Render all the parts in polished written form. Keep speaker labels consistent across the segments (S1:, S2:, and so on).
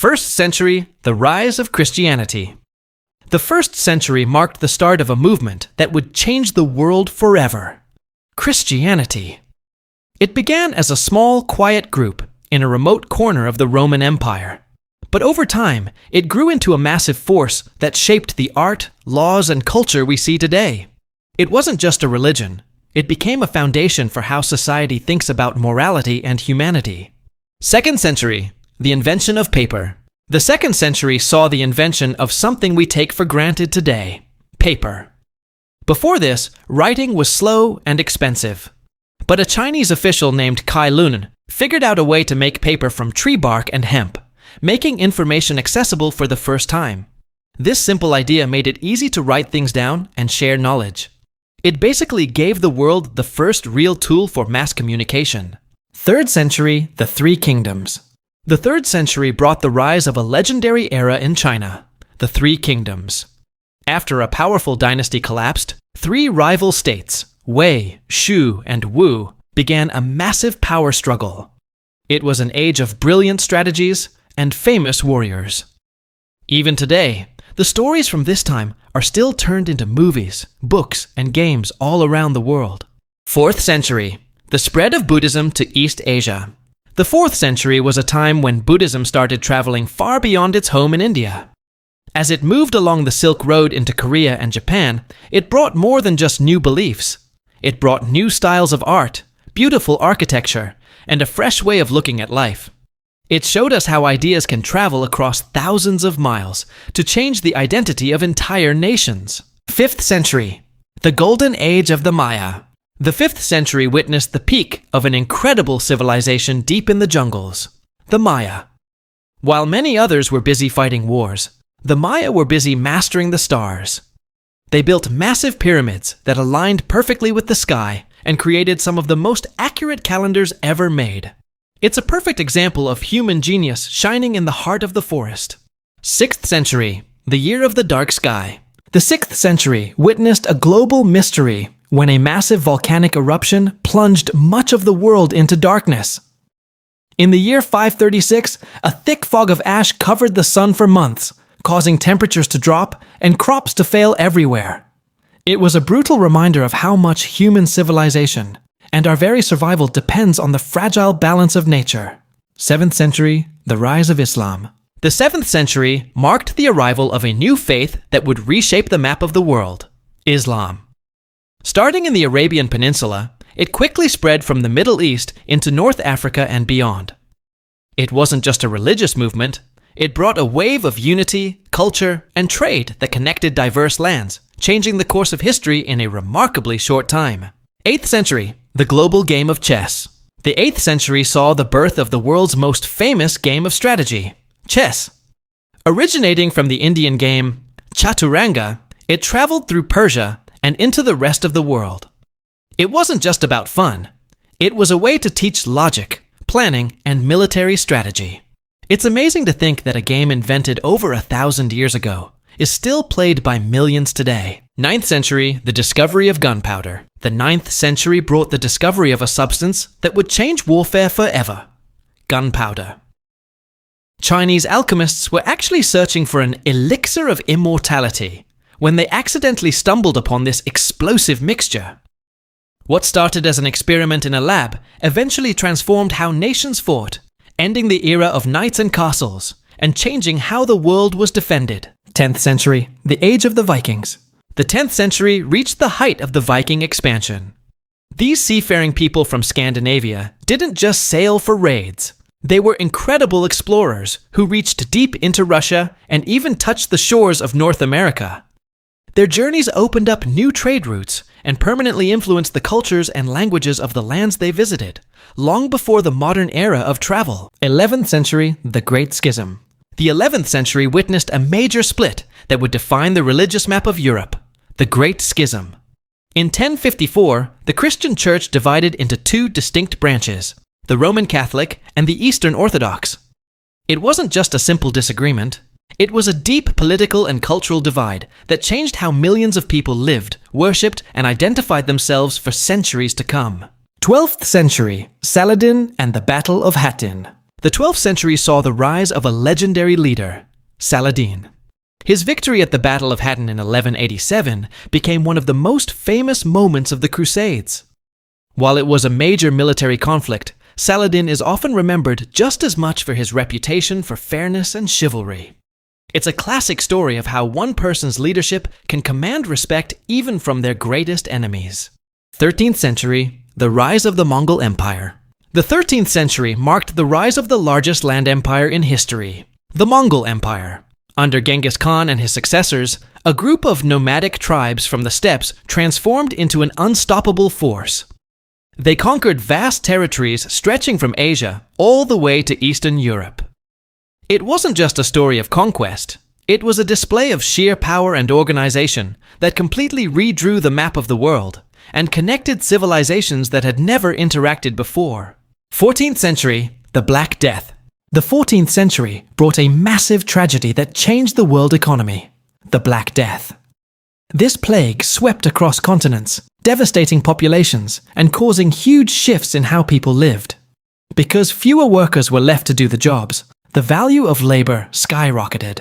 S1: First century, the rise of Christianity. The first century marked the start of a movement that would change the world forever. Christianity. It began as a small, quiet group in a remote corner of the Roman Empire. But over time, it grew into a massive force that shaped the art, laws, and culture we see today. It wasn't just a religion. It became a foundation for how society thinks about morality and humanity. Second century, the invention of paper. The second century saw the invention of something we take for granted today: paper. Before this, writing was slow and expensive. But a Chinese official named Kai Lun figured out a way to make paper from tree bark and hemp, making information accessible for the first time. This simple idea made it easy to write things down and share knowledge. It basically gave the world the first real tool for mass communication. Third century, the Three Kingdoms. The third century brought the rise of a legendary era in China, the Three Kingdoms. After a powerful dynasty collapsed, three rival states, Wei, Shu, and Wu, began a massive power struggle. It was an age of brilliant strategies and famous warriors. Even today, the stories from this time are still turned into movies, books, and games all around the world. Fourth century, the spread of Buddhism to East Asia. The 4th century was a time when Buddhism started traveling far beyond its home in India. As it moved along the Silk Road into Korea and Japan, it brought more than just new beliefs. It brought new styles of art, beautiful architecture, and a fresh way of looking at life. It showed us how ideas can travel across thousands of miles to change the identity of entire nations. 5th century, the golden age of the Maya. The 5th century witnessed the peak of an incredible civilization deep in the jungles, the Maya. While many others were busy fighting wars, the Maya were busy mastering the stars. They built massive pyramids that aligned perfectly with the sky and created some of the most accurate calendars ever made. It's a perfect example of human genius shining in the heart of the forest. 6th century, the year of the dark sky. The 6th century witnessed a global mystery when a massive volcanic eruption plunged much of the world into darkness. In the year 536, a thick fog of ash covered the sun for months, causing temperatures to drop and crops to fail everywhere. It was a brutal reminder of how much human civilization and our very survival depends on the fragile balance of nature. 7th century, the rise of Islam. The 7th century marked the arrival of a new faith that would reshape the map of the world: Islam. Starting in the Arabian Peninsula, it quickly spread from the Middle East into North Africa and beyond. It wasn't just a religious movement, it brought a wave of unity, culture, and trade that connected diverse lands, changing the course of history in a remarkably short time. 8th century, the global game of chess. The 8th century saw the birth of the world's most famous game of strategy, chess. Originating from the Indian game Chaturanga, it traveled through Persia and into the rest of the world. It wasn't just about fun. It was a way to teach logic, planning, and military strategy. It's amazing to think that a game invented over 1,000 years ago is still played by millions today. 9th century, the discovery of gunpowder. The 9th century brought the discovery of a substance that would change warfare forever: gunpowder. Chinese alchemists were actually searching for an elixir of immortality when they accidentally stumbled upon this explosive mixture. What started as an experiment in a lab eventually transformed how nations fought, ending the era of knights and castles, and changing how the world was defended. 10th century, the age of the Vikings. The 10th century reached the height of the Viking expansion. These seafaring people from Scandinavia didn't just sail for raids. They were incredible explorers who reached deep into Russia and even touched the shores of North America. Their journeys opened up new trade routes and permanently influenced the cultures and languages of the lands they visited, long before the modern era of travel. 11th century, the Great Schism. The 11th century witnessed a major split that would define the religious map of Europe, the Great Schism. In 1054, the Christian Church divided into two distinct branches, the Roman Catholic and the Eastern Orthodox. It wasn't just a simple disagreement. It was a deep political and cultural divide that changed how millions of people lived, worshipped, and identified themselves for centuries to come. 12th century, Saladin and the Battle of Hattin. The 12th century saw the rise of a legendary leader, Saladin. His victory at the Battle of Hattin in 1187 became one of the most famous moments of the Crusades. While it was a major military conflict, Saladin is often remembered just as much for his reputation for fairness and chivalry. It's a classic story of how one person's leadership can command respect even from their greatest enemies. 13th century, the rise of the Mongol Empire. The 13th century marked the rise of the largest land empire in history, the Mongol Empire. Under Genghis Khan and his successors, a group of nomadic tribes from the steppes transformed into an unstoppable force. They conquered vast territories stretching from Asia all the way to Eastern Europe. It wasn't just a story of conquest. It was a display of sheer power and organization that completely redrew the map of the world and connected civilizations that had never interacted before. 14th century, the Black Death. The 14th century brought a massive tragedy that changed the world economy, the Black Death. This plague swept across continents, devastating populations and causing huge shifts in how people lived. Because fewer workers were left to do the jobs, the value of labor skyrocketed.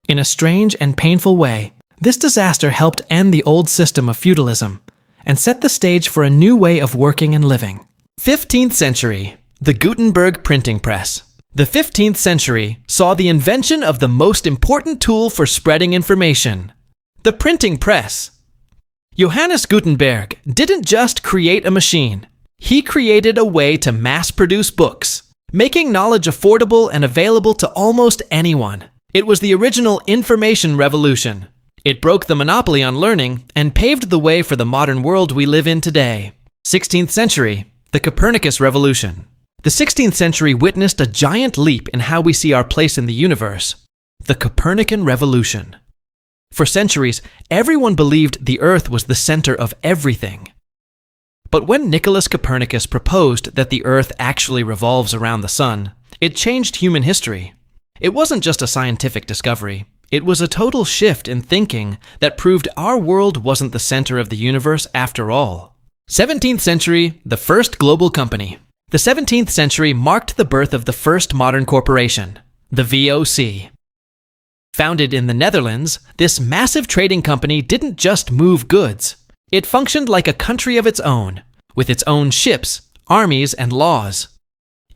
S1: In a strange and painful way, this disaster helped end the old system of feudalism and set the stage for a new way of working and living. 15th century, the Gutenberg printing press. The 15th century saw the invention of the most important tool for spreading information, the printing press. Johannes Gutenberg didn't just create a machine. He created a way to mass-produce books, making knowledge affordable and available to almost anyone. It was the original information revolution. It broke the monopoly on learning and paved the way for the modern world we live in today. 16th century, the Copernicus revolution. The 16th century witnessed a giant leap in how we see our place in the universe, the Copernican revolution. For centuries, everyone believed the Earth was the center of everything. But when Nicholas Copernicus proposed that the Earth actually revolves around the sun, it changed human history. It wasn't just a scientific discovery. It was a total shift in thinking that proved our world wasn't the center of the universe after all. 17th century, the first global company. The 17th century marked the birth of the first modern corporation, the VOC. Founded in the Netherlands, this massive trading company didn't just move goods. It functioned like a country of its own, with its own ships, armies, and laws.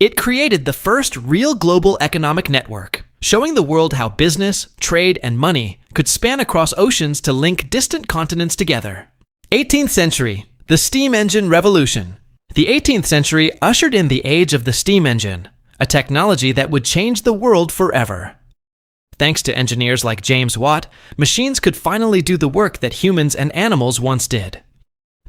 S1: It created the first real global economic network, showing the world how business, trade, and money could span across oceans to link distant continents together. 18th century, the steam engine revolution. The 18th century ushered in the age of the steam engine, a technology that would change the world forever. Thanks to engineers like James Watt, machines could finally do the work that humans and animals once did.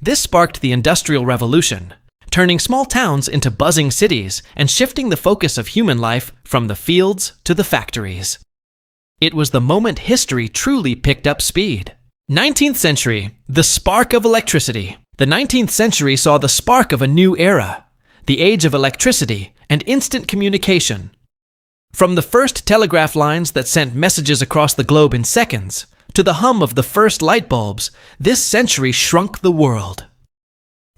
S1: This sparked the Industrial Revolution, turning small towns into buzzing cities and shifting the focus of human life from the fields to the factories. It was the moment history truly picked up speed. 19th century, the spark of electricity. The 19th century saw the spark of a new era, the age of electricity and instant communication. From the first telegraph lines that sent messages across the globe in seconds, to the hum of the first light bulbs, this century shrunk the world.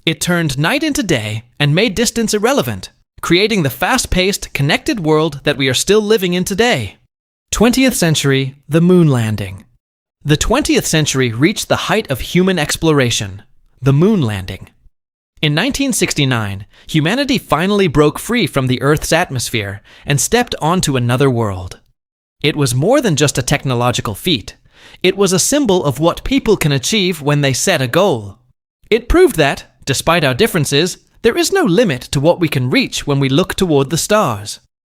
S1: It turned night into day and made distance irrelevant, creating the fast-paced, connected world that we are still living in today. 20th century, the moon landing. The 20th century reached the height of human exploration, the moon landing. In 1969, humanity finally broke free from the Earth's atmosphere and stepped onto another world. It was more than just a technological feat. It was a symbol of what people can achieve when they set a goal. It proved that, despite our differences, there is no limit to what we can reach when we look toward the stars.